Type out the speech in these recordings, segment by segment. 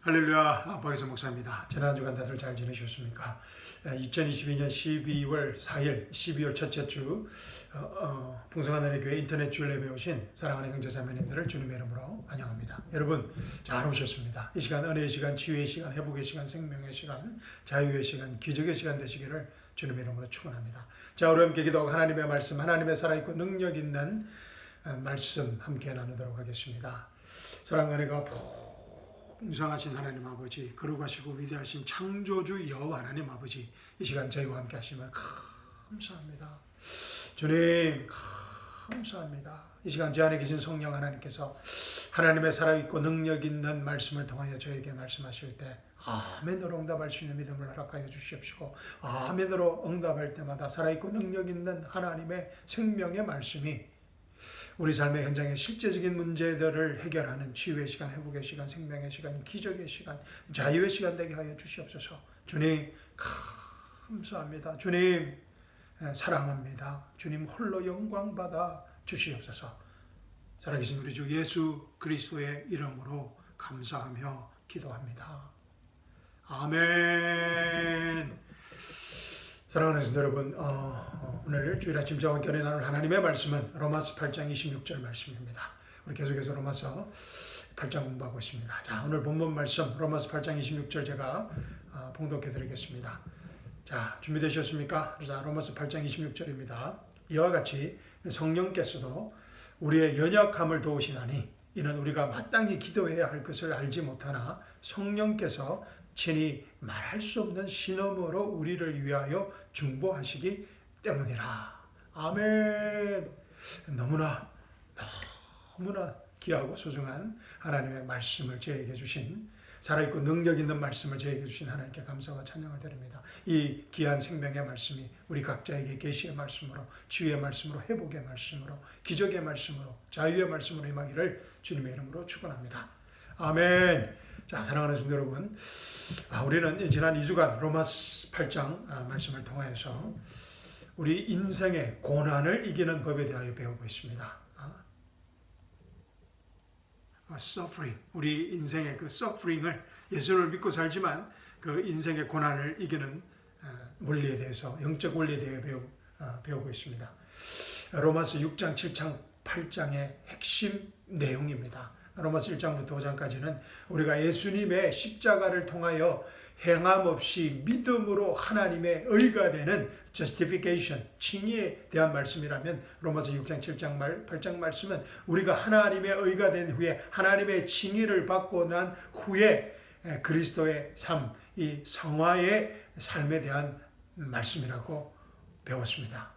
할렐루야, 박혜선 목사입니다. 지난 한 주간 다들 잘 지내셨습니까? 2022년 12월 4일, 12월 첫째 주 풍성한 은혜 교회 인터넷 주일 예배에 오신 사랑하는 형제자매님들을 주님의 이름으로 환영합니다. 여러분 잘 오셨습니다. 이 시간 은혜의 시간, 치유의 시간, 회복의 시간, 생명의 시간, 자유의 시간, 기적의 시간 되시기를 주님의 이름으로 축원합니다. 자, 우리 함께 기도하고 하나님의 말씀, 하나님의 살아있고 능력 있는 말씀 함께 나누도록 하겠습니다. 사랑과 은혜가 풍성하신 하나님 아버지, 거룩하시고 위대하신 창조주 여호와 하나님 아버지, 이 시간 저희와 함께 하심을 감사합니다. 주님 감사합니다. 이 시간 제 안에 계신 성령 하나님께서 하나님의 살아있고 능력 있는 말씀을 통하여 저에게 말씀하실 때 아멘으로 응답할 수 있는 믿음을 허락하여 주시옵시고, 아멘으로 응답할 때마다 살아있고 능력 있는 하나님의 생명의 말씀이 우리 삶의 현장의 실제적인 문제들을 해결하는 치유의 시간, 회복의 시간, 생명의 시간, 기적의 시간, 자유의 시간 되게 하여 주시옵소서. 주님 감사합니다. 주님 사랑합니다. 주님 홀로 영광 받아 주시옵소서. 살아계신 우리 주 예수 그리스도의 이름으로 감사하며 기도합니다. 아멘. 사랑하는 성도 여러분, 오늘 주일 아침 저와 함께 나눌 하나님의 말씀은 로마서 8장 26절 말씀입니다. 우리 계속해서 로마서 8장 공부하고 있습니다. 자, 오늘 본문 말씀 로마서 8장 26절 제가 봉독해 드리겠습니다. 자, 준비되셨습니까? 자, 로마서 8장 26절입니다. 이와 같이 성령께서도 우리의 연약함을 도우시나니 이는 우리가 마땅히 기도해야 할 것을 알지 못하나 성령께서 친히 말할 수 없는 신음으로 우리를 위하여 중보하시기 때문이라. 아멘. 너무나 귀하고 소중한 하나님의 말씀을 저에게 주신, 살아있고 능력 있는 말씀을 저에게 주신 하나님께 감사와 찬양을 드립니다. 이 귀한 생명의 말씀이 우리 각자에게 계시의 말씀으로, 치유의 말씀으로, 회복의 말씀으로, 기적의 말씀으로, 자유의 말씀으로 임하기를 주님의 이름으로 축원합니다. 아멘. 자, 사랑하는 성도 여러분, 우리는 지난 2주간 로마서 8장 말씀을 통하여서 우리 인생의 고난을 이기는 법에 대하여 배우고 있습니다. suffering, 우리 인생의 그 suffering을, 예수를 믿고 살지만 그 인생의 고난을 이기는 원리에 대해서, 영적 원리에 대해 배우고 있습니다. 로마서 6장, 7장, 8장의 핵심 내용입니다. 로마서 1장부터 5장까지는 우리가 예수님의 십자가를 통하여 행함 없이 믿음으로 하나님의 의가 되는 justification, 칭의에 대한 말씀이라면, 로마서 6장, 7장, 8장 말씀은 우리가 하나님의 의가 된 후에, 하나님의 칭의를 받고 난 후에 그리스도의 삶, 이 성화의 삶에 대한 말씀이라고 배웠습니다.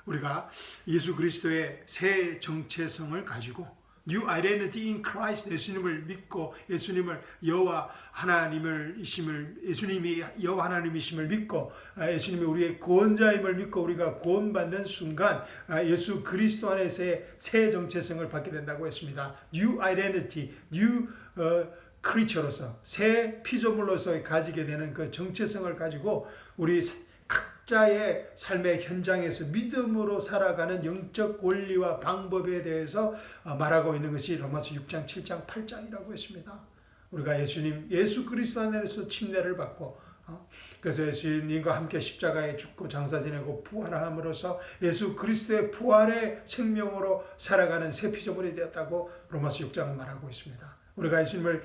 우리가 예수 그리스도의 새 정체성을 가지고 New identity in Christ, 예수님을 믿고 예수님을 여호와 하나님이심을, 예수님이 여호와 하나님이심을 믿고 예수님이 우리의 구원자임을 믿고 우리가 구원받는 순간 예수 그리스도 안에서의 새 정체성을 받게 된다고 했습니다. New identity, new creature로서, 새 피조물로서 가지게 되는 그 정체성을 가지고 우리 각자의 삶의 현장에서 믿음으로 살아가는 영적 원리와 방법에 대해서 말하고 있는 것이 로마서 6장, 7장, 8장이라고 했습니다. 우리가 예수 그리스도 안에서 침례를 받고, 그래서 예수님과 함께 십자가에 죽고 장사 지내고 부활함으로써 예수 그리스도의 부활의 생명으로 살아가는 새 피조물이 되었다고 로마서 6장은 말하고 있습니다. 우리가 예수님을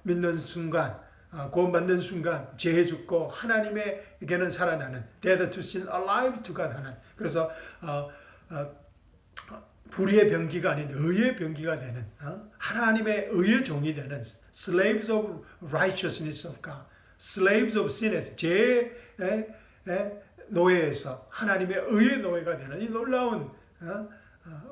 믿는 순간, 구원받는 순간 죄에 죽고 하나님에게는 살아나는, dead to sin, alive to God 하는, 그래서 불의의 병기가 아닌 의의 병기가 되는, 하나님의 의의 종이 되는, slaves of righteousness of God, slaves of sin에서, 죄의 노예에서 하나님의 의의 노예가 되는 이 놀라운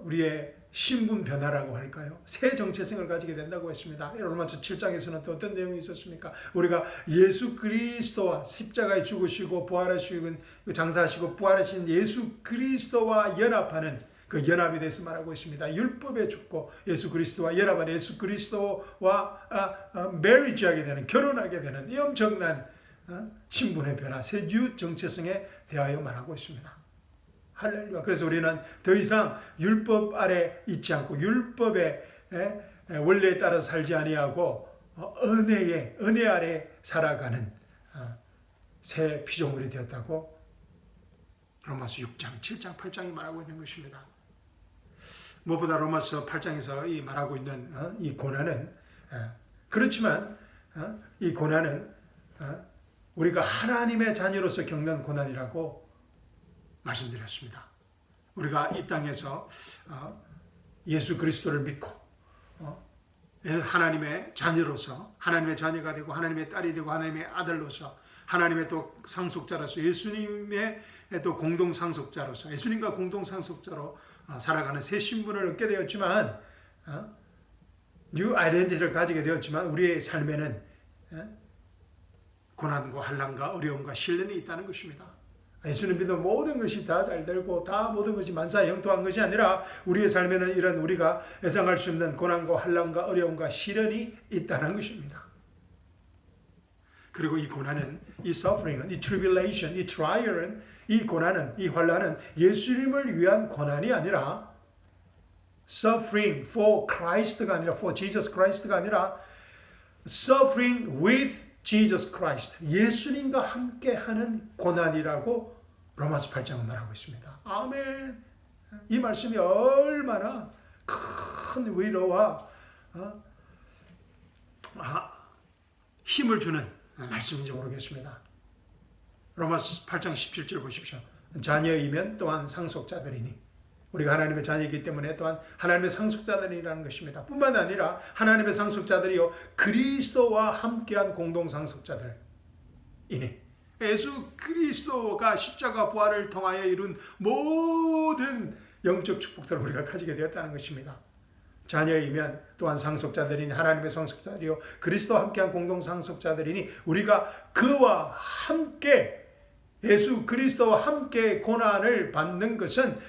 우리의 신분 변화라고 할까요? 새 정체성을 가지게 된다고 했습니다. 로마서 7장에서는 또 어떤 내용이 있었습니까? 우리가 예수 그리스도와 십자가에 죽으시고 부활하시고 장사하시고 부활하신 예수 그리스도와 연합하는 그 연합에 대해서 말하고 있습니다. 율법에 죽고 예수 그리스도와 연합한, 예수 그리스도와 메리지하게 되는, 결혼하게 되는 이 엄청난 신분의 변화, 새 뉴 정체성에 대하여 말하고 있습니다. 할렐루야. 그래서 우리는 더 이상 율법 아래 있지 않고 율법의 원리에 따라 살지 아니하고 은혜 아래 살아가는 새 피조물이 되었다고 로마서 6장, 7장, 8장이 말하고 있는 것입니다. 무엇보다 로마서 8장에서 이 말하고 있는 이 고난은 그렇지만 이 고난은 우리가 하나님의 자녀로서 겪는 고난이라고 말씀드렸습니다. 우리가 이 땅에서 예수 그리스도를 믿고 하나님의 자녀로서 하나님의 자녀가 되고 하나님의 딸이 되고 하나님의 아들로서 하나님의 또 상속자로서 예수님의 또 공동 상속자로서 예수님과 공동 상속자로 살아가는 새 신분을 얻게 되었지만 뉴 아이덴티티를 가지게 되었지만 우리의 삶에는 고난과 환난과 어려움과 시련이 있다는 것입니다. 예수님 믿으면 모든 것이 다 잘 되고 다 모든 것이 만사형통한 것이 아니라 우리의 삶에는 이런 우리가 예상할 수 없는 고난과 환난과 어려움과 시련이 있다는 것입니다. 그리고 이 고난은, 이 suffering은, 이 tribulation, 이 trial은, 이 고난은, 이 환난은 예수님을 위한 고난이 아니라 suffering for Christ가 아니라 for Jesus Christ가 아니라 suffering with Jesus Christ, 예수님과 함께하는 고난이라고 로마서 8장은 말하고 있습니다. 아멘. 이 말씀이 얼마나 큰 위로와 힘을 주는 말씀인지 모르겠습니다. 로마서 8장 17절 보십시오. 자녀이면 또한 상속자들이니, 우리가 하나님의 자녀이기 때문에 또한 하나님의 상속자들이라는 것입니다. 뿐만 아니라 하나님의 상속자들이요 그리스도와 함께한 공동 상속자들이니, 예수 그리스도가 십자가 부활을 통하여 이룬 모든 영적 축복들을 우리가 가지게 되었다는 것입니다. 자녀이면 또한 상속자들이니 하나님의 상속자들이요 그리스도와 함께한 공동 상속자들이니 우리가 그와 함께 예수 그리스도와 함께 고난을 받는 것은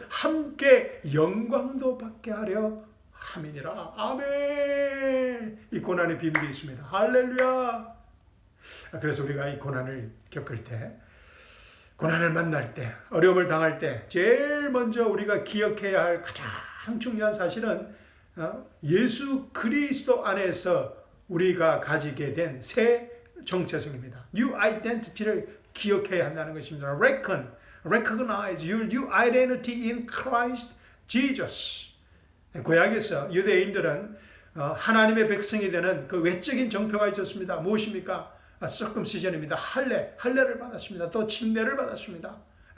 함께 영광도 받게 하려 함이니라. 아멘. 이 고난의 비밀이 있습니다. 할렐루야. 그래서 우리가 이 고난을 겪을 때, 고난을 만날 때, 어려움을 당할 때 제일 먼저 우리가 기억해야 할 가장 중요한 사실은 예수 그리스도 안에서 우리가 가지게 된 새 정체성입니다. New identity를 기억해야 한다는 것입니다. Recognize your new identity in Christ Jesus. 구약에서 유대인들은 하나님의 백성이 되는 그 외적인 정표가 있었습니다. 무엇입니까? circumcision입니다. 할례를 받았습니다. 또 침례를 받았습니다.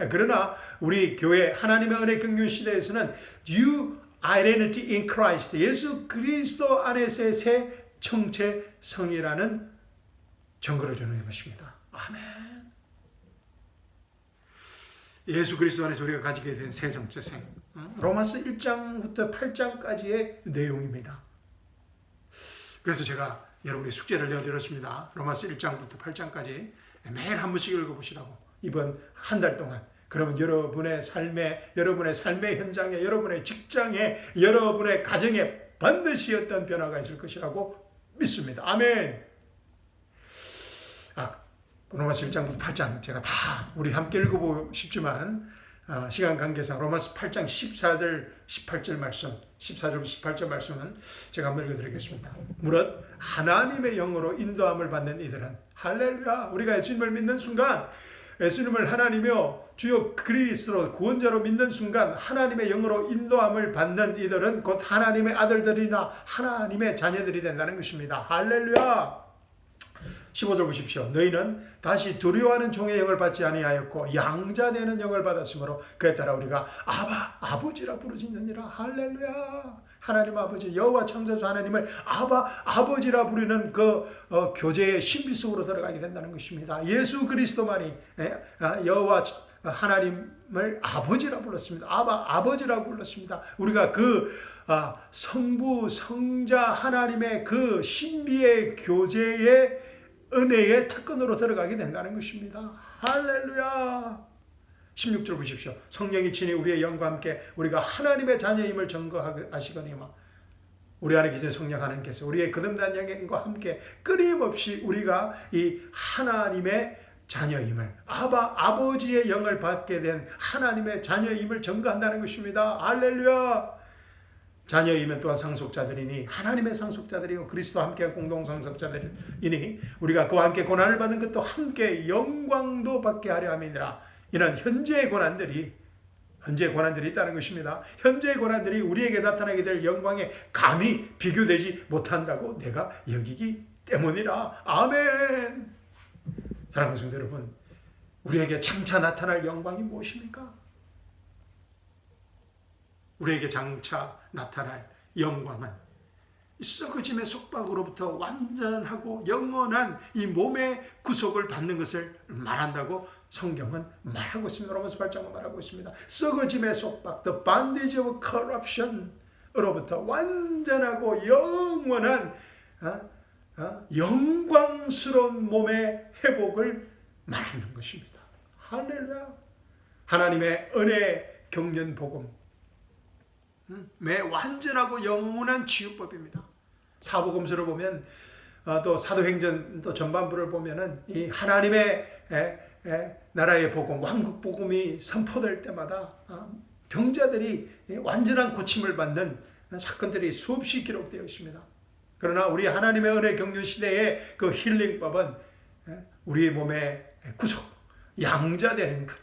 그러나 우리 교회 하나님의 은혜 경륜 시대에서는 new identity in Christ, 예수 그리스도 안에서의 새 정체성이라는 증거를 주는 것입니다. 아멘. 예수 그리스도 안에서 우리가 가지게 된 새 정체성, 로마서 1장부터 8장까지의 내용입니다. 그래서 제가 여러분의 숙제를 내어드렸습니다. 로마서 1장부터 8장까지 매일 한 번씩 읽어보시라고. 이번 한 달 동안. 그러면 여러분의 삶의 현장에, 여러분의 직장에, 여러분의 가정에 반드시 어떤 변화가 있을 것이라고 믿습니다. 아멘. 로마서 1장부터 8장 제가 다 우리 함께 읽어보고 싶지만 시간 관계상 로마서 8장 14절 18절 말씀, 14절 18절 말씀은 제가 한번 읽어드리겠습니다. 무릇 하나님의 영으로 인도함을 받는 이들은, 할렐루야, 우리가 예수님을 믿는 순간, 예수님을 하나님이요 주요 그리스도 구원자로 믿는 순간 하나님의 영으로 인도함을 받는 이들은 곧 하나님의 아들들이나 하나님의 자녀들이 된다는 것입니다. 할렐루야. 15절 보십시오. 너희는 다시 두려워하는 종의 영을 받지 아니하였고 양자되는 영을 받았으므로 그에 따라 우리가 아버지라 부르짖느니라. 할렐루야. 하나님 아버지, 여호와 창조주 하나님을 아버지라 부르는 그 교제의 신비 속으로 들어가게 된다는 것입니다. 예수 그리스도만이 여호와 하나님을 아버지라 불렀습니다. 아버지라 불렀습니다. 우리가 그 성부 성자 하나님의 그 신비의 교제의 은혜의 특권으로 들어가게 된다는 것입니다. 할렐루야. 16절 보십시오. 성령이 친히 우리의 영과 함께 우리가 하나님의 자녀임을 증거하시거니와 우리 안에 계신 성령 하나님께서 우리의 거듭난 영과 함께 끊임없이 우리가 이 하나님의 자녀임을, 아버지의 영을 받게 된 하나님의 자녀임을 증거한다는 것입니다. 할렐루야. 자녀이면 또한 상속자들이니 하나님의 상속자들이요 그리스도와 함께 공동 상속자들이니 우리가 그와 함께 고난을 받는 것도 함께 영광도 받게 하려 함이니라. 이는 현재의 고난들이 있다는 것입니다. 현재의 고난들이 우리에게 나타나게 될 영광에 감히 비교되지 못한다고 내가 여기기 때문이라. 아멘. 사랑하는 성도 여러분, 우리에게 장차 나타날 영광이 무엇입니까? 우리에게 장차 나타날 영광은 썩어짐의 속박으로부터 완전하고 영원한 이 몸의 구속을 받는 것을 말한다고 성경은 말하고 있습니다. 로마서 8장은 말하고 있습니다. 썩어짐의 속박, the bondage of corruption으로부터 완전하고 영원한 영광스러운 몸의 회복을 말하는 것입니다. 할렐루야. 하나님의 은혜 경륜 복음, 매 완전하고 영원한 치유법입니다. 사복음서를 보면 또 사도행전 또 전반부를 보면은 이 하나님의 나라의 복음, 왕국 복음이 선포될 때마다 병자들이 완전한 고침을 받는 사건들이 수없이 기록되어 있습니다. 그러나 우리 하나님의 은혜 경륜 시대의 그 힐링법은 우리의 몸의 구속, 양자되는 것,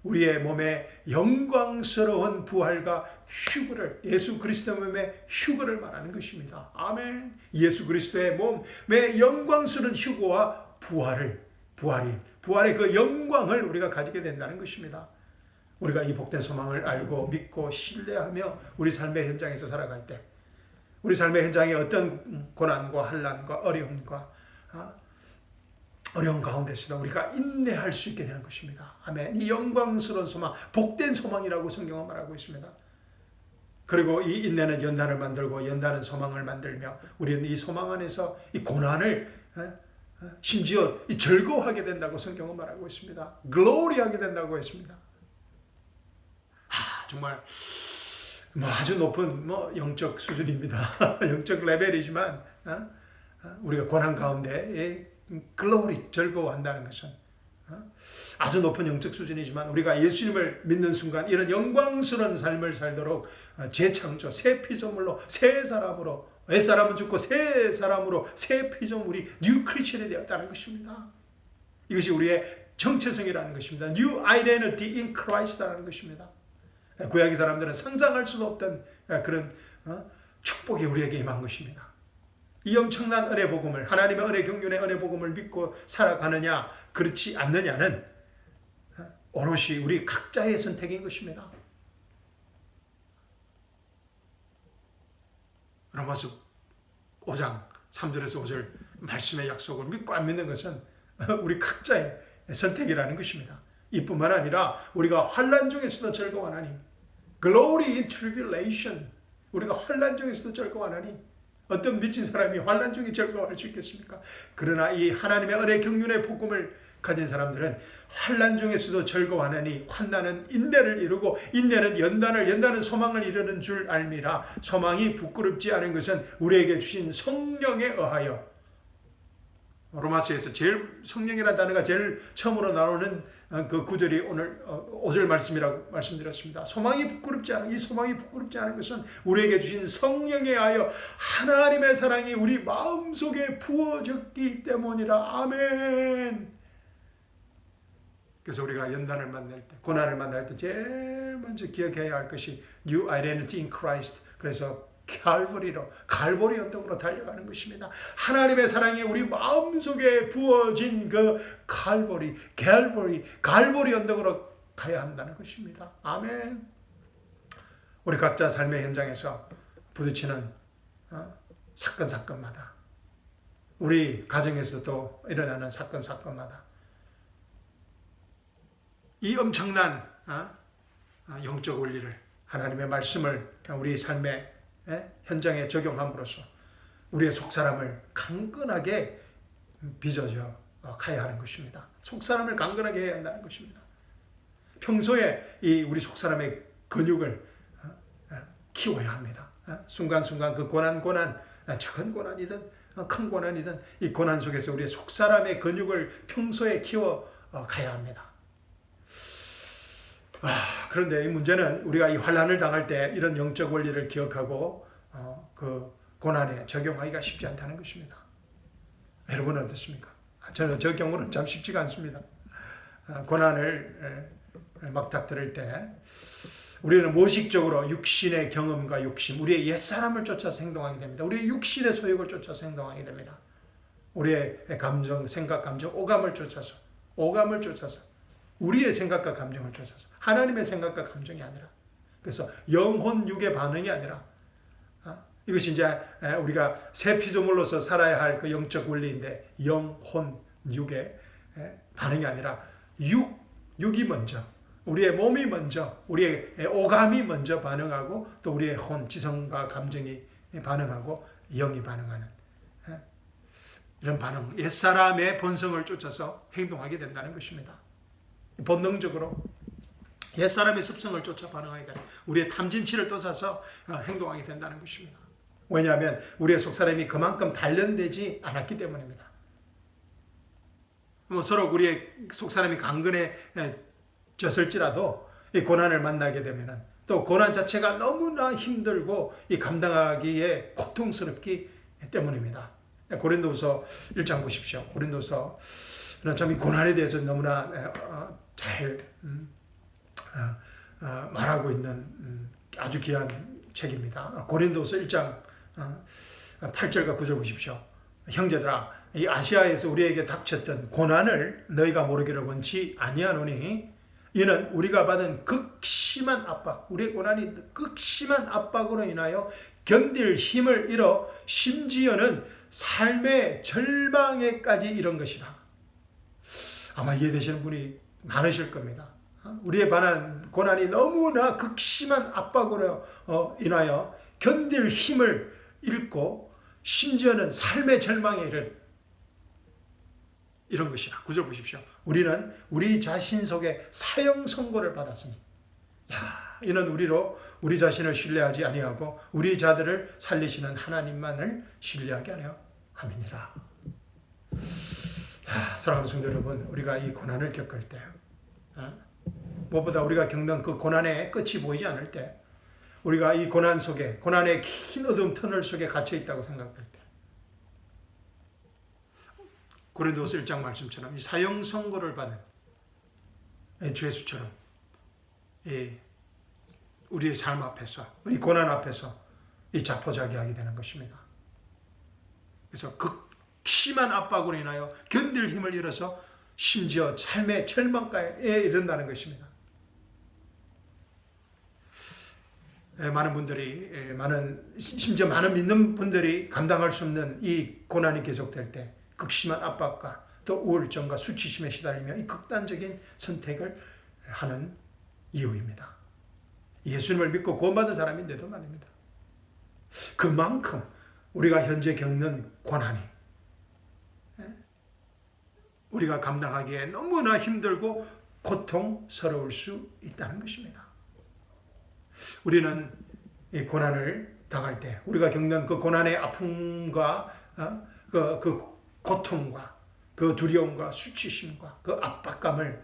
우리의 몸에 영광스러운 부활과 휴거를, 예수 그리스도의 몸의 휴거를 말하는 것입니다. 아멘. 예수 그리스도의 몸의 영광스러운 휴거와 부활의 그 영광을 우리가 가지게 된다는 것입니다. 우리가 이 복된 소망을 알고 믿고 신뢰하며 우리 삶의 현장에서 살아갈 때, 우리 삶의 현장에 어떤 고난과 환난과 어려운 가운데서도 우리가 인내할 수 있게 되는 것입니다. 아멘. 이 영광스러운 소망, 복된 소망이라고 성경은 말하고 있습니다. 그리고 이 인내는 연단을 만들고 연단은 소망을 만들며 우리는 이 소망 안에서 이 고난을 심지어 즐거워하게 된다고 성경은 말하고 있습니다. 글로리하게 된다고 했습니다. 정말 아주 높은 영적 수준입니다. 영적 레벨이지만 우리가 고난 가운데 글로리, 즐거워한다는 것은 아주 높은 영적 수준이지만 우리가 예수님을 믿는 순간 이런 영광스러운 삶을 살도록 재창조, 새 피조물로, 새 사람으로, 옛사람은 죽고 새 사람으로, 새 피조물이 뉴 크리스천이 되었다는 것입니다. 이것이 우리의 정체성이라는 것입니다. New identity in Christ라는 것입니다. 구약의 사람들은 상상할 수도 없던 그런 축복이 우리에게 임한 것입니다. 이 엄청난 은혜 복음을, 하나님의 은혜 경륜의 은혜 복음을 믿고 살아가느냐 그렇지 않느냐는 오롯이 우리 각자의 선택인 것입니다. 로마서 5장 3절에서 5절 말씀의 약속을 믿고 안 믿는 것은 우리 각자의 선택이라는 것입니다. 이뿐만 아니라 우리가 환난 중에서도 즐거워하나니, Glory in Tribulation, 우리가 환난 중에서도 즐거워하나니, 어떤 미친 사람이 환난 중에 즐거워할 수 있겠습니까? 그러나 이 하나님의 은혜 경륜의 복음을 가진 사람들은 환난 중에서도 즐거워하나니 환난은 인내를 이루고 인내는 연단은 소망을 이루는 줄 알미라. 소망이 부끄럽지 않은 것은 우리에게 주신 성령에 의하여. 로마서에서 제일 성령이라는 단어가 제일 처음으로 나오는 그 구절이 오늘 5절 말씀이라고 말씀드렸습니다. 소망이 부끄럽지 않은 것은 우리에게 주신 성령에 의하여 하나님의 사랑이 우리 마음속에 부어졌기 때문이라. 아멘. 그래서 우리가 연단을 만날 때, 고난을 만날 때 제일 먼저 기억해야 할 것이 New Identity in Christ. 그래서 갈보리 언덕으로 달려가는 것입니다. 하나님의 사랑이 우리 마음속에 부어진 그 갈보리 언덕으로 가야 한다는 것입니다. 아멘. 우리 각자 삶의 현장에서 부딪히는 사건마다, 우리 가정에서도 일어나는 사건마다 이 엄청난 영적 원리를, 하나님의 말씀을 우리 삶의 현장에 적용함으로써 우리의 속사람을 강건하게 빚어져 가야 하는 것입니다. 속사람을 강건하게 해야 한다는 것입니다. 평소에 이 우리 속사람의 근육을 키워야 합니다. 순간순간 그 고난, 작은 고난이든 큰 고난이든 이 고난 속에서 우리의 속사람의 근육을 평소에 키워 가야 합니다. 그런데 이 문제는 우리가 이 환난을 당할 때 이런 영적 원리를 기억하고 그 고난에 적용하기가 쉽지 않다는 것입니다. 여러분은 어떻습니까? 저는 저 경우는 참 쉽지가 않습니다. 고난을 막닥뜨릴 때 우리는 무의식적으로 육신의 경험과 욕심, 우리의 옛사람을 쫓아서 행동하게 됩니다. 우리의 육신의 소욕을 쫓아서 행동하게 됩니다. 우리의 감정, 생각, 감정, 오감을 쫓아서 우리의 생각과 감정을 쫓아서 하나님의 생각과 감정이 아니라, 그래서 영혼, 육의 반응이 아니라, 이것이 이제 우리가 새 피조물로서 살아야 할 그 영적 원리인데, 영혼, 육의 반응이 아니라 육이 먼저, 우리의 몸이 먼저, 우리의 오감이 먼저 반응하고, 또 우리의 혼, 지성과 감정이 반응하고, 영이 반응하는 이런 반응, 옛사람의 본성을 쫓아서 행동하게 된다는 것입니다. 본능적으로 옛사람의 습성을 쫓아 반응하게 되는, 우리의 탐진치를 쫓아서 행동하게 된다는 것입니다. 왜냐하면 우리의 속사람이 그만큼 단련되지 않았기 때문입니다. 서로 우리의 속사람이 강건해졌을지라도 이 고난을 만나게 되면은, 또 고난 자체가 너무나 힘들고 이 감당하기에 고통스럽기 때문입니다. 고린도서 1장 보십시오. 고린도서는 참 이 고난에 대해서 너무나 잘 말하고 있는 아주 귀한 책입니다. 고린도서 1장 8절과 9절 보십시오. 형제들아, 이 아시아에서 우리에게 닥쳤던 고난을 너희가 모르기를 원치 아니하노니, 이는 우리가 받은 극심한 압박, 우리의 고난이 극심한 압박으로 인하여 견딜 힘을 잃어 심지어는 삶의 절망에까지 이른 것이라. 아마 이해되시는 분이 많으실 겁니다. 우리에 관한 고난이 너무나 극심한 압박으로 인하여 견딜 힘을 잃고 심지어는 삶의 절망에 이런 것이라. 9절 보십시오. 우리는 우리 자신 속에 사형 선고를 받았으니, 이는 우리 자신을 신뢰하지 아니하고 우리 자들을 살리시는 하나님만을 신뢰하게 하려 함이니라. 사랑하는 성도 여러분, 우리가 이 고난을 겪을 때, 무엇보다 우리가 겪는 그 고난의 끝이 보이지 않을 때, 우리가 이 고난 속에, 고난의 긴 어두운 터널 속에 갇혀 있다고 생각될 때, 고린도서 1장 말씀처럼 이 사형 선고를 받은 죄수처럼 우리의 삶 앞에서, 우리 고난 앞에서 이 자포자기하게 되는 것입니다. 그래서 극심한 압박으로 인하여 견딜 힘을 잃어서 심지어 삶의 절망가에 이른다는 것입니다. 심지어 많은 믿는 분들이 감당할 수 없는 이 고난이 계속될 때 극심한 압박과 또 우울증과 수치심에 시달리며 이 극단적인 선택을 하는 이유입니다. 예수님을 믿고 구원받은 사람인데도 말입니다. 그만큼 우리가 현재 겪는 고난이 우리가 감당하기에 너무나 힘들고 고통스러울 수 있다는 것입니다. 우리는 이 고난을 당할 때, 우리가 겪는 그 고난의 아픔과 그 고통과 그 두려움과 수치심과 그 압박감을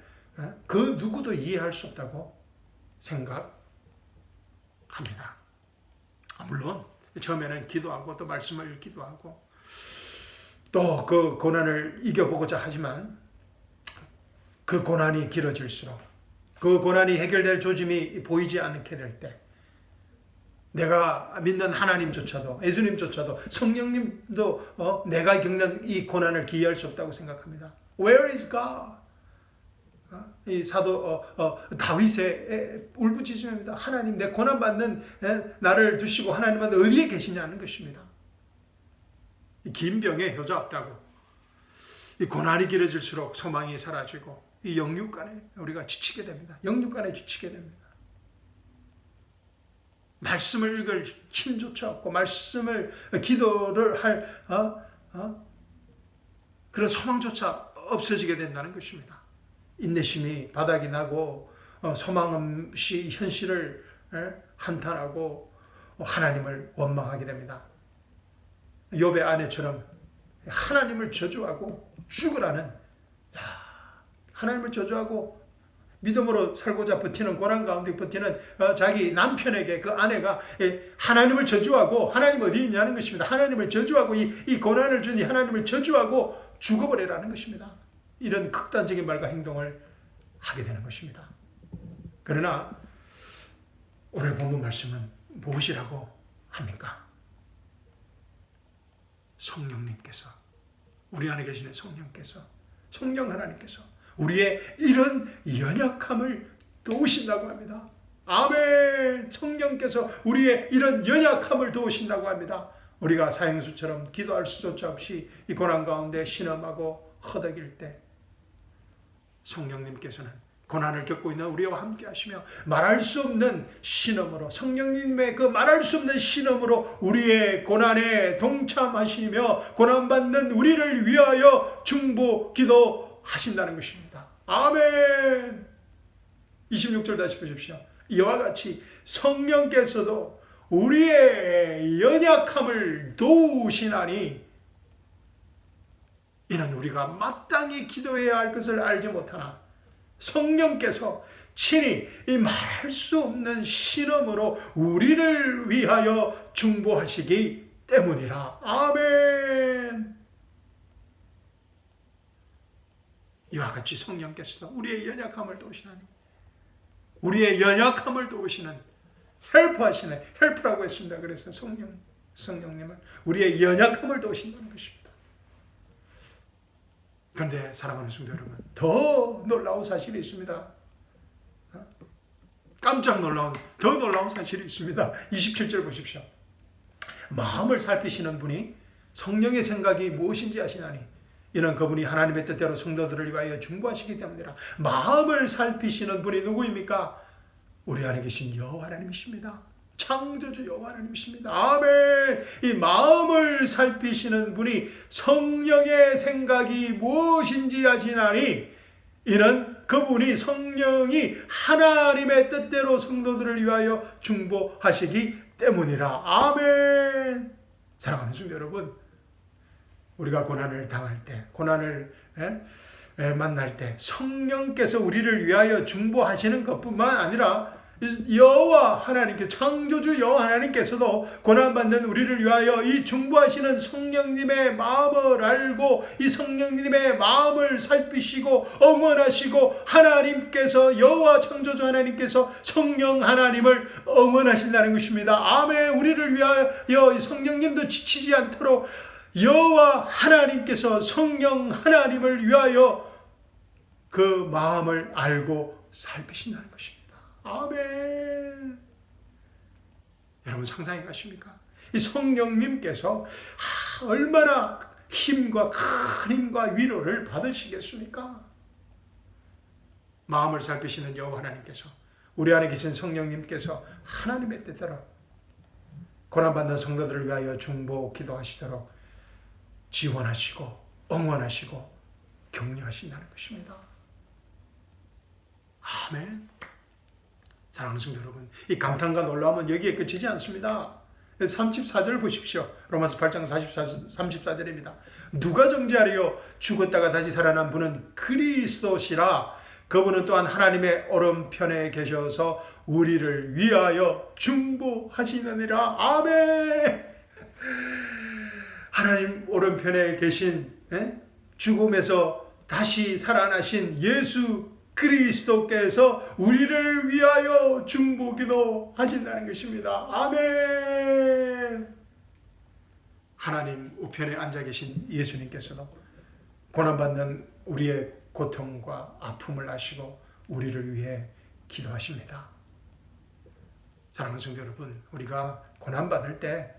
그 누구도 이해할 수 없다고 생각합니다. 물론 처음에는 기도하고 또 말씀을 읽기도 하고 또 그 고난을 이겨보고자 하지만, 그 고난이 길어질수록, 그 고난이 해결될 조짐이 보이지 않게 될 때, 내가 믿는 하나님조차도, 예수님조차도, 성령님도 내가 겪는 이 고난을 기이할 수 없다고 생각합니다. Where is God? 이 사도 다윗의 울부짖음입니다. 하나님, 내 고난받는 나를 두시고 하나님은 어디에 계시냐는 것입니다. 긴 병에 효자 없다고. 이 고난이 길어질수록 소망이 사라지고 이 영육간에 우리가 지치게 됩니다. 영육간에 지치게 됩니다. 말씀을 읽을 힘조차 없고 기도를 할 그런 소망조차 없어지게 된다는 것입니다. 인내심이 바닥이 나고 소망 없이 현실을 한탄하고 하나님을 원망하게 됩니다. 욥의 아내처럼 하나님을 저주하고 죽으라는, 하나님을 저주하고 믿음으로 살고자 버티는, 고난 가운데 버티는 자기 남편에게 그 아내가 하나님을 저주하고, 하나님 어디 있냐는 것입니다. 하나님을 저주하고, 이 고난을 준 이 하나님을 저주하고 죽어버리라는 것입니다. 이런 극단적인 말과 행동을 하게 되는 것입니다. 그러나 오늘 본문 말씀은 무엇이라고 합니까? 성령님께서, 우리 안에 계시는 성령께서, 성령 하나님께서 우리의 이런 연약함을 도우신다고 합니다. 아멘. 성령께서 우리의 이런 연약함을 도우신다고 합니다. 우리가 사형수처럼 기도할 수조차 없이 이 고난 가운데 신음하고 허덕일 때 성령님께서는 고난을 겪고 있는 우리와 함께 하시며 말할 수 없는 신음으로, 성령님의 그 말할 수 없는 신음으로 우리의 고난에 동참하시며 고난받는 우리를 위하여 중보 기도하신다는 것입니다. 아멘. 26절 다시 보십시오. 이와 같이 성령께서도 우리의 연약함을 도우시나니 이는 우리가 마땅히 기도해야 할 것을 알지 못하나 성령께서 친히 이 말할 수 없는 신음으로 우리를 위하여 중보하시기 때문이라. 아멘. 이와 같이 성령께서도 우리의 연약함을 도우시나니, 우리의 연약함을 도우시는 헬프하시는, 헬프라고 했습니다. 그래서 성령님을 우리의 연약함을 도우신다는 것입니다. 그런데 사랑하는 성도 여러분, 더 놀라운 사실이 있습니다. 깜짝 놀라운, 더 놀라운 사실이 있습니다. 27절 보십시오. 마음을 살피시는 분이 성령의 생각이 무엇인지 아시나니 이는 그분이 하나님의 뜻대로 성도들을 위하여 중보하시기 때문이라. 마음을 살피시는 분이 누구입니까? 우리 안에 계신 여호와 하나님이십니다. 창조주 여호와 하나님이십니다. 아멘. 이 마음을 살피시는 분이 성령의 생각이 무엇인지 아시나니 이는 그분이, 성령이 하나님의 뜻대로 성도들을 위하여 중보하시기 때문이라. 아멘. 사랑하는 성도 여러분, 우리가 고난을 당할 때, 고난을 만날 때 성령께서 우리를 위하여 중보하시는 것뿐만 아니라 여호와 하나님께, 창조주 여호와 하나님께서도 고난받는 우리를 위하여 이 중보하시는 성령님의 마음을 알고 이 성령님의 마음을 살피시고 응원하시고, 하나님께서, 여호와 창조주 하나님께서 성령 하나님을 응원하신다는 것입니다. 아멘. 우리를 위하여 성령님도 지치지 않도록 여호와 하나님께서 성령 하나님을 위하여 그 마음을 알고 살피신다는 것입니다. 아멘. 여러분 상상해 가십니까? 이 성령님께서 얼마나 힘과 큰 힘과 위로를 받으시겠습니까? 마음을 살피시는 여호와 하나님께서, 우리 안에 계신 성령님께서 하나님의 뜻대로 고난받는 성도들을 위하여 중보 기도하시도록 지원하시고 응원하시고 격려하신다는 것입니다. 아멘. 사랑하는 성도 여러분, 이 감탄과 놀라움은 여기에 그치지 않습니다. 34절 보십시오. 로마서 8장 34절입니다. 누가 정죄하리요? 죽었다가 다시 살아난 분은 그리스도시라. 그분은 또한 하나님의 오른편에 계셔서 우리를 위하여 중보하시느니라. 아멘. 하나님 오른편에 계신, 죽음에서 다시 살아나신 예수 그리스도께서 우리를 위하여 중보기도 하신다는 것입니다. 아멘. 하나님 우편에 앉아 계신 예수님께서도 고난받는 우리의 고통과 아픔을 아시고 우리를 위해 기도하십니다. 사랑하는 성도 여러분, 우리가 고난받을 때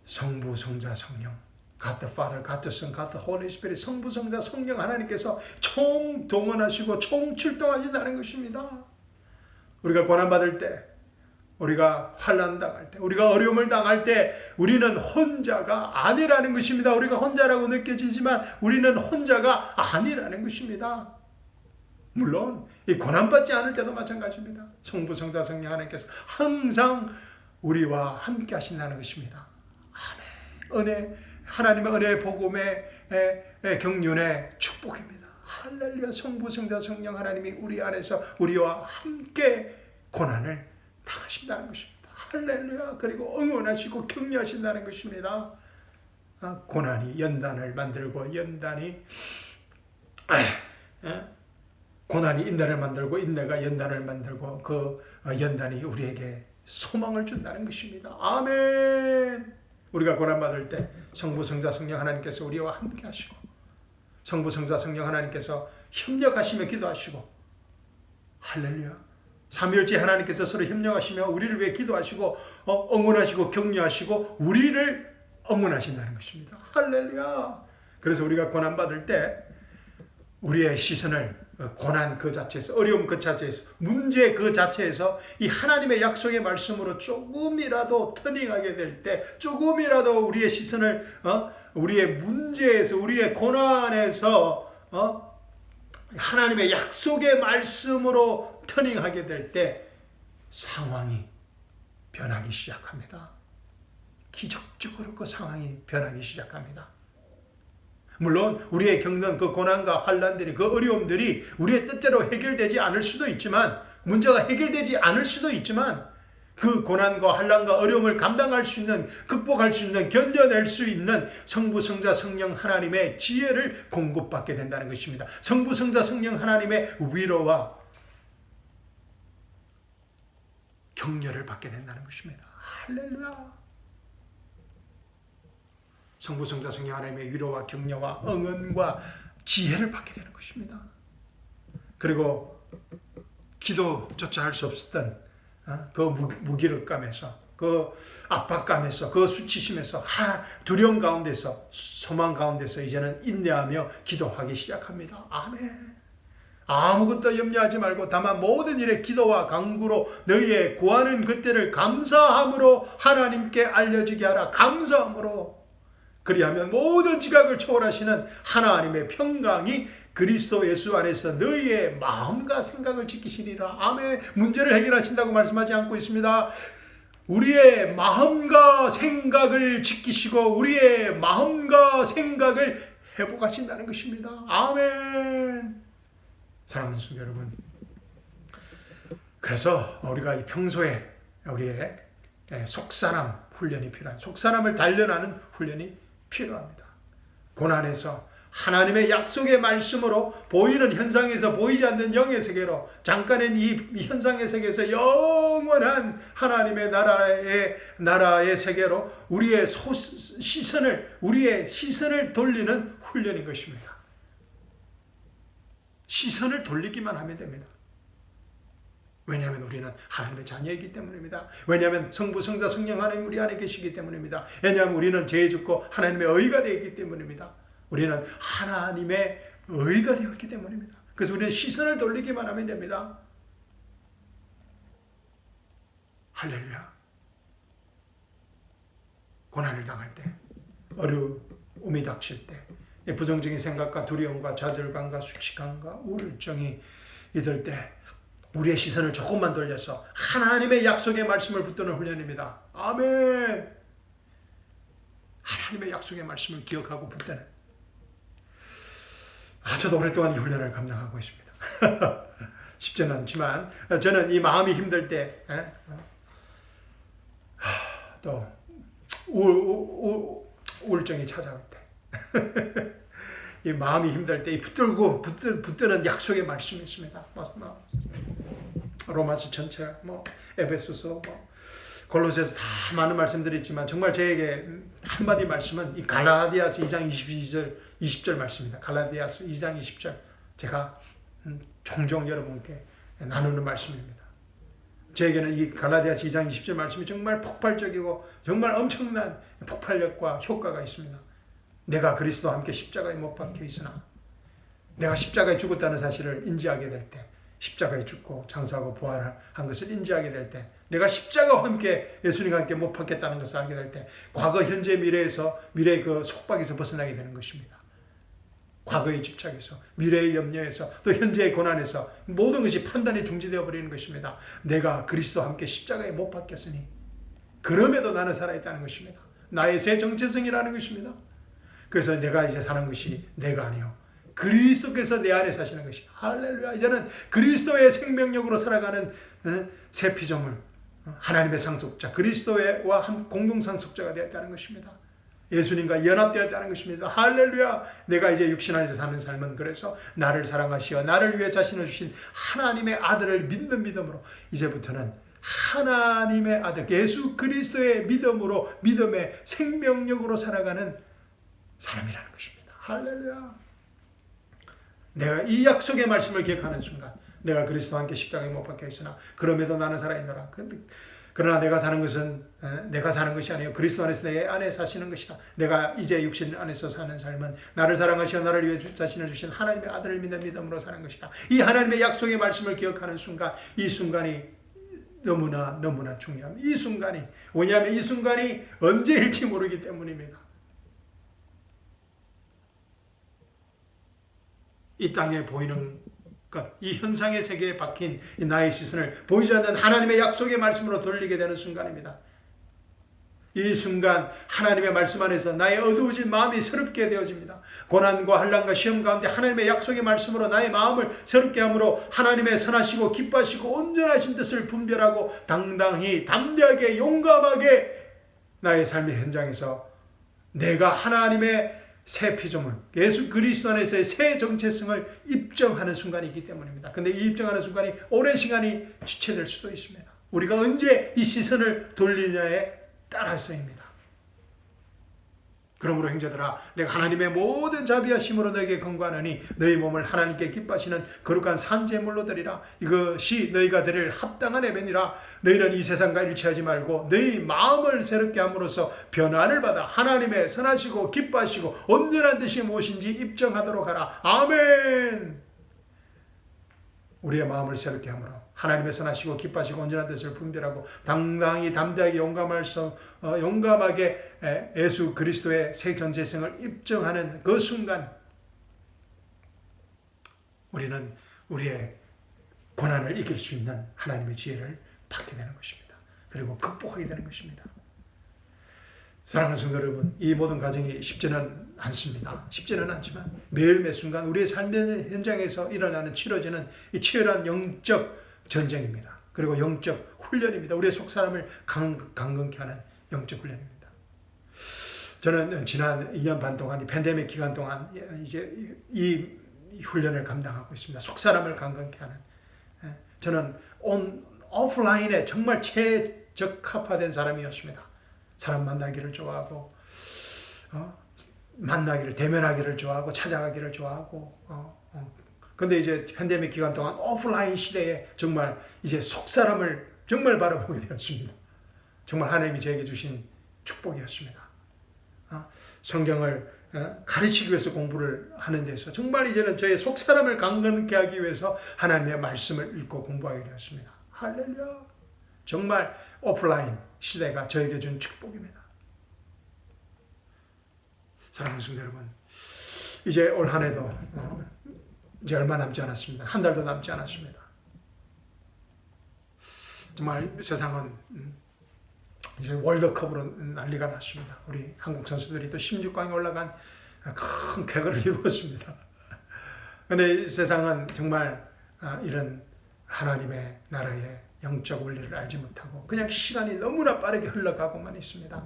성부, 성자, 성령, God the Father, God the Son, God the Holy Spirit, 성부, 성자, 성령 하나님께서 총동원하시고 총출동하신다는 것입니다. 우리가 고난받을 때, 우리가 환난 당할 때, 우리가 어려움을 당할 때 우리는 혼자가 아니라는 것입니다. 우리가 혼자라고 느껴지지만 우리는 혼자가 아니라는 것입니다. 물론 이 고난받지 않을 때도 마찬가지입니다. 성부, 성자, 성령 하나님께서 항상 우리와 함께 하신다는 것입니다. 아멘. 하나님의 은혜의 복음의 경륜의 축복입니다. 할렐루야. 성부, 성자, 성령 하나님이 우리 안에서 우리와 함께 고난을 당하신다는 것입니다. 할렐루야. 그리고 응원하시고 격려하신다는 것입니다. 고난이 연단을 만들고 고난이 인내를 만들고 인내가 연단을 만들고 그 연단이 우리에게 소망을 준다는 것입니다. 아멘. 우리가 고난받을 때 성부, 성자, 성령 하나님께서 우리와 함께 하시고 성부, 성자, 성령 하나님께서 협력하시며 기도하시고 할렐루야. 삼위일체 하나님께서 서로 협력하시며 우리를 위해 기도하시고 응원하시고 격려하시고 우리를 응원하신다는 것입니다. 할렐루야. 그래서 우리가 고난받을 때 우리의 시선을 고난 그 자체에서, 어려움 그 자체에서, 문제 그 자체에서 이 하나님의 약속의 말씀으로 조금이라도 터닝하게 될 때, 조금이라도 우리의 시선을 우리의 문제에서, 우리의 고난에서 하나님의 약속의 말씀으로 터닝하게 될 때 상황이 변하기 시작합니다. 기적적으로 그 상황이 변하기 시작합니다. 물론 우리의 겪는 그 고난과 환난들이, 그 어려움들이 우리의 뜻대로 해결되지 않을 수도 있지만, 문제가 해결되지 않을 수도 있지만, 그 고난과 환난과 어려움을 감당할 수 있는, 극복할 수 있는, 견뎌낼 수 있는 성부, 성자, 성령 하나님의 지혜를 공급받게 된다는 것입니다. 성부, 성자, 성령 하나님의 위로와 격려를 받게 된다는 것입니다. 할렐루야. 성부, 성자, 성령 하나님의 위로와 격려와 응원과 지혜를 받게 되는 것입니다. 그리고 기도조차 할 수 없었던 그 무기력감에서, 그 압박감에서, 그 수치심에서, 두려움 가운데서, 소망 가운데서 이제는 인내하며 기도하기 시작합니다. 아멘. 아무것도 염려하지 말고 다만 모든 일에 기도와 간구로 너희의 구하는 그때를 감사함으로 하나님께 알려지게 하라. 감사함으로. 그리하면 모든 지각을 초월하시는 하나님의 평강이 그리스도 예수 안에서 너희의 마음과 생각을 지키시리라. 아멘. 문제를 해결하신다고 말씀하지 않고 있습니다. 우리의 마음과 생각을 지키시고 우리의 마음과 생각을 회복하신다는 것입니다. 아멘. 사랑하는 성도 여러분, 그래서 우리가 이 평소에 우리의 속사람 훈련이 필요한, 속사람을 단련하는 훈련이 필요합니다. 고난에서 하나님의 약속의 말씀으로 보이는 현상에서 보이지 않는 영의 세계로, 잠깐의 이 현상의 세계에서 영원한 하나님의 나라의 세계로 우리의 시선을 돌리는 훈련인 것입니다. 시선을 돌리기만 하면 됩니다. 왜냐하면 우리는 하나님의 자녀이기 때문입니다. 왜냐하면 성부, 성자, 성령 하나님 우리 안에 계시기 때문입니다. 왜냐하면 우리는 죄 짓고 하나님의 의가 되었기 때문입니다. 우리는 하나님의 의가 되었기 때문입니다. 그래서 우리는 시선을 돌리기만 하면 됩니다. 할렐루야. 고난을 당할 때, 어려움이 닥칠 때, 부정적인 생각과 두려움과 좌절감과 수치감과 우울증이 이들 때 우리의 시선을 조금만 돌려서 하나님의 약속의 말씀을 붙드는 훈련입니다. 아멘. 하나님의 약속의 말씀을 기억하고 붙드는, 저도 오랫동안 이 훈련을 감당하고 있습니다. 쉽지는 않지만 저는 이 마음이 힘들 때, 또 우울증이 찾아올 때, 이 마음이 힘들 때 이 붙드는 약속의 말씀이 있습니다. 로마서 전체, 에베소서, 골로새서 다 많은 말씀들이 있지만 정말 저에게 한마디 말씀은 이 갈라디아서 2장 20절 말씀입니다. 갈라디아서 2장 20절 제가 종종 여러분께 나누는 말씀입니다. 저에게는 이 갈라디아서 2장 20절 말씀이 정말 폭발적이고 정말 엄청난 폭발력과 효과가 있습니다. 내가 그리스도와 함께 십자가에 못 박혀 있으나 내가 십자가에 죽었다는 사실을 인지하게 될 때, 십자가에 죽고 장사하고 부활한 것을 인지하게 될 때, 내가 십자가와 함께 예수님과 함께 못 박혔다는 것을 알게 될 때, 과거, 현재, 미래의 그 속박에서 벗어나게 되는 것입니다. 과거의 집착에서, 미래의 염려에서, 또 현재의 고난에서 모든 것이 판단이 중지되어 버리는 것입니다. 내가 그리스도와 함께 십자가에 못 박혔으니 그럼에도 나는 살아있다는 것입니다. 나의 새 정체성이라는 것입니다. 그래서 내가 이제 사는 것이 내가 아니요 그리스도께서 내 안에 사시는 것이다. 할렐루야. 이제는 그리스도의 생명력으로 살아가는 새 피조물, 하나님의 상속자, 그리스도와 한 공동 상속자가 되었다는 것입니다. 예수님과 연합되었다는 것입니다. 할렐루야. 내가 이제 육신 안에서 사는 삶은 그래서 나를 사랑하시어 나를 위해 자신을 주신 하나님의 아들을 믿는 믿음으로 이제부터는 하나님의 아들 예수 그리스도의 믿음으로 믿음의 생명력으로 살아가는 사람이라는 것입니다. 할렐루야. 내가 이 약속의 말씀을 기억하는 순간 내가 그리스도와 함께 십자가에 못 박혀 있으나 그럼에도 나는 살아있노라. 그러나 내가 사는 것이 아니요 그리스도 안에서 내 안에 사시는 것이라. 내가 이제 육신 안에서 사는 삶은 나를 사랑하시어 나를 위해 자신을 주신 하나님의 아들을 믿는 믿음으로 사는 것이라. 이 하나님의 약속의 말씀을 기억하는 순간 이 순간이 너무나 중요합니다. 이 순간이 왜냐하면 이 순간이 언제일지 모르기 때문입니다. 이 땅에 보이는 것, 이 현상의 세계에 박힌 이 나의 시선을 보이지 않는 하나님의 약속의 말씀으로 돌리게 되는 순간입니다. 이 순간 하나님의 말씀 안에서 나의 어두워진 마음이 새롭게 되어집니다. 고난과 환난과 시험 가운데 하나님의 약속의 말씀으로 나의 마음을 새롭게 함으로 하나님의 선하시고 기뻐하시고 온전하신 뜻을 분별하고 당당히 담대하게 용감하게 나의 삶의 현장에서 내가 하나님의 새 피조물, 예수 그리스도 안에서의 새 정체성을 입증하는 순간이기 때문입니다. 근데 이 입증하는 순간이 오랜 시간이 지체될 수도 있습니다. 우리가 언제 이 시선을 돌리냐에 따라서입니다. 그러므로 형제들아, 내가 하나님의 모든 자비하심으로 너에게 권고하노니 너희 몸을 하나님께 기뻐하시는 거룩한 산제물로 드리라. 이것이 너희가 드릴 합당한 예배니라. 너희는 이 세상과 일치하지 말고 너희 마음을 새롭게 함으로써 변화를 받아 하나님의 선하시고 기뻐하시고 온전한 뜻이 무엇인지 입증하도록 하라. 아멘. 우리의 마음을 새롭게 함으로 하나님의 선하시고 기뻐하시고 온전한 뜻을 분별하고 당당히 담대하게 용감하게 예수 그리스도의 새 정체성을 입증하는 그 순간 우리는 우리의 고난을 이길 수 있는 하나님의 지혜를 받게 되는 것입니다. 그리고 극복하게 되는 것입니다. 사랑하는 성도 여러분, 이 모든 과정이 쉽지는 않습니다. 쉽지는 않지만 매일 매 순간 우리의 삶의 현장에서 일어나는 치러지는 이 치열한 영적 전쟁입니다. 그리고 영적 훈련입니다. 우리의 속사람을 강건케 하는 영적 훈련입니다. 저는 지난 2년 반 동안 이 팬데믹 기간 동안 이제 이 훈련을 감당하고 있습니다. 속사람을 강건케 하는. 저는 오프라인에 정말 최적합화된 사람이었습니다. 사람 만나기를 좋아하고 대면하기를 좋아하고 찾아가기를 좋아하고 근데 이제 팬데믹 기간 동안 오프라인 시대에 정말 이제 속사람을 정말 바라보게 되었습니다. 정말 하나님이 저에게 주신 축복이었습니다. 성경을 가르치기 위해서 공부를 하는 데서 정말 이제는 저의 속사람을 강건케 하기 위해서 하나님의 말씀을 읽고 공부하게 되었습니다. 할렐루야. 정말 오프라인 시대가 저에게 준 축복입니다. 사랑하는 성도 여러분, 이제 올 한 해도 이제 얼마 남지 않았습니다. 한 달도 남지 않았습니다. 정말 세상은 이제 월드컵으로 난리가 났습니다. 우리 한국 선수들이 또 16강에 올라간 큰 쾌거를 이루었습니다. 그런데 세상은 정말 이런 하나님의 나라의 영적 원리를 알지 못하고 그냥 시간이 너무나 빠르게 흘러가고만 있습니다.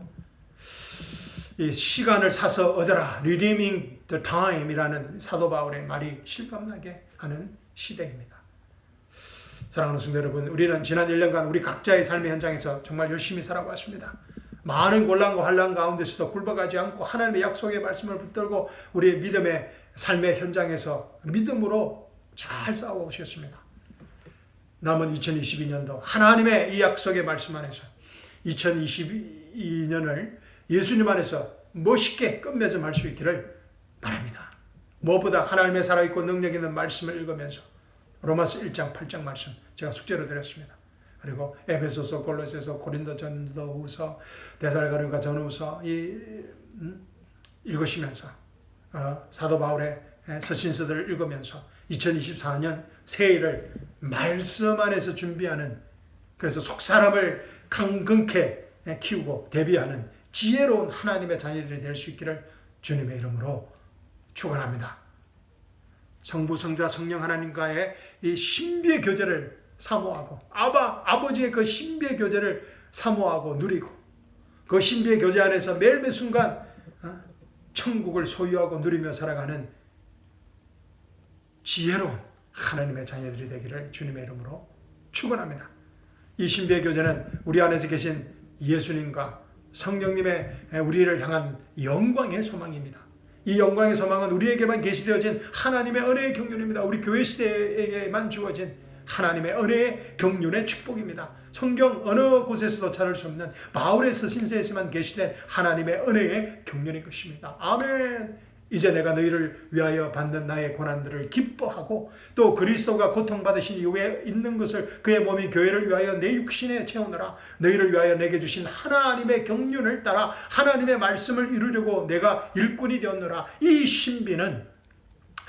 이 시간을 사서 얻어라, redeeming the time이라는 사도 바울의 말이 실감나게 하는 시대입니다. 사랑하는 성도 여러분, 우리는 지난 1년간 우리 각자의 삶의 현장에서 정말 열심히 살아왔습니다. 많은 곤란과 환난 가운데서도 굴복하지 않고 하나님의 약속의 말씀을 붙들고 우리의 믿음의 삶의 현장에서 믿음으로 잘 싸워오셨습니다. 남은 2022년도 하나님의 이 약속의 말씀 안에서 2022년을 예수님 안에서 멋있게 끝맺음할 수 있기를 바랍니다. 무엇보다 하나님의 살아있고 능력 있는 말씀을 읽으면서 로마서 1장 8장 말씀 제가 숙제로 드렸습니다. 그리고 에베소서, 골로새서, 고린도전서, 후서, 데살로니가 전후서 읽으시면서 사도 바울의 서신서들을 읽으면서 2024년 새해를 말씀 안에서 준비하는, 그래서 속사람을 강건케 키우고 대비하는 지혜로운 하나님의 자녀들이 될 수 있기를 주님의 이름으로 축원합니다. 성부, 성자, 성령 하나님과의 이 신비의 교제를 사모하고 아버지의 그 신비의 교제를 사모하고 누리고 그 신비의 교제 안에서 매일매 순간 천국을 소유하고 누리며 살아가는 지혜로운 하나님의 자녀들이 되기를 주님의 이름으로 축원합니다. 이 신비의 교제는 우리 안에서 계신 예수님과 성령님의 우리를 향한 영광의 소망입니다. 이 영광의 소망은 우리에게만 계시되어진 하나님의 은혜의 경륜입니다. 우리 교회 시대에게만 주어진 하나님의 은혜의 경륜의 축복입니다. 성경 어느 곳에서도 찾을 수 없는 바울의 서신서에서만 계시된 하나님의 은혜의 경륜인 것입니다. 아멘. 이제 내가 너희를 위하여 받는 나의 고난들을 기뻐하고 또 그리스도가 고통받으신 이후에 있는 것을 그의 몸이 교회를 위하여 내 육신에 채우느라 너희를 위하여 내게 주신 하나님의 경륜을 따라 하나님의 말씀을 이루려고 내가 일꾼이 되었노라. 이 신비는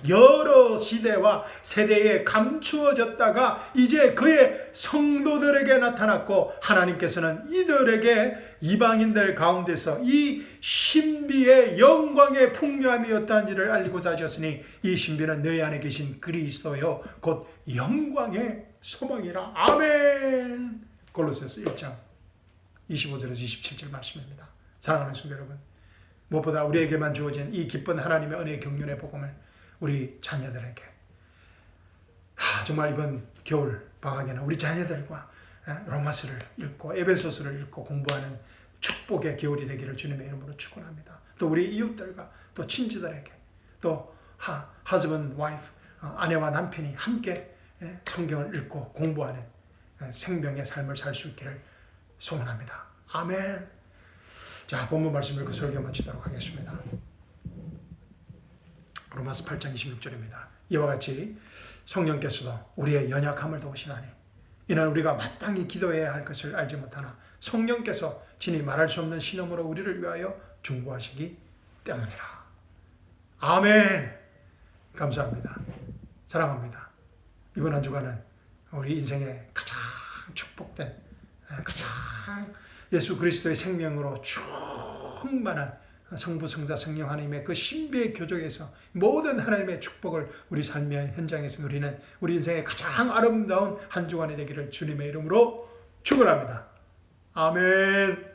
여러 시대와 세대에 감추어졌다가 이제 그의 성도들에게 나타났고 하나님께서는 이들에게 이방인들 가운데서 이 신비의 영광의 풍요함이 어떠한지를 알리고자 하셨으니 이 신비는 너희 안에 계신 그리스도요 곧 영광의 소망이라. 아멘. 골로새서 1장 25절에서 27절 말씀입니다. 사랑하는 성도 여러분, 무엇보다 우리에게만 주어진 이 기쁜 하나님의 은혜의 경륜의 복음을 우리 자녀들에게 정말 이번 겨울 방학에는 우리 자녀들과 로마서를 읽고 에베소서를 읽고 공부하는 축복의 겨울이 되기를 주님의 이름으로 축원합니다. 또 우리 이웃들과 또 친지들에게 또 husband, wife, 아내와 남편이 함께 성경을 읽고 공부하는 생명의 삶을 살 수 있기를 소원합니다. 아멘. 자, 본문 말씀 읽고 설교 마치도록 하겠습니다. 로마서 8장 26절입니다. 이와 같이 성령께서도 우리의 연약함을 도우시나니 이는 우리가 마땅히 기도해야 할 것을 알지 못하나 성령께서 친히 말할 수 없는 신음으로 우리를 위하여 중보하시기 때문이라. 아멘. 감사합니다. 사랑합니다. 이번 한 주간은 우리 인생의 가장 축복된 가장 예수 그리스도의 생명으로 충만한 성부, 성자, 성령 하나님의 그 신비의 교족에서 모든 하나님의 축복을 우리 삶의 현장에서 누리는 우리 인생의 가장 아름다운 한 주간이 되기를 주님의 이름으로 축원합니다. 아멘.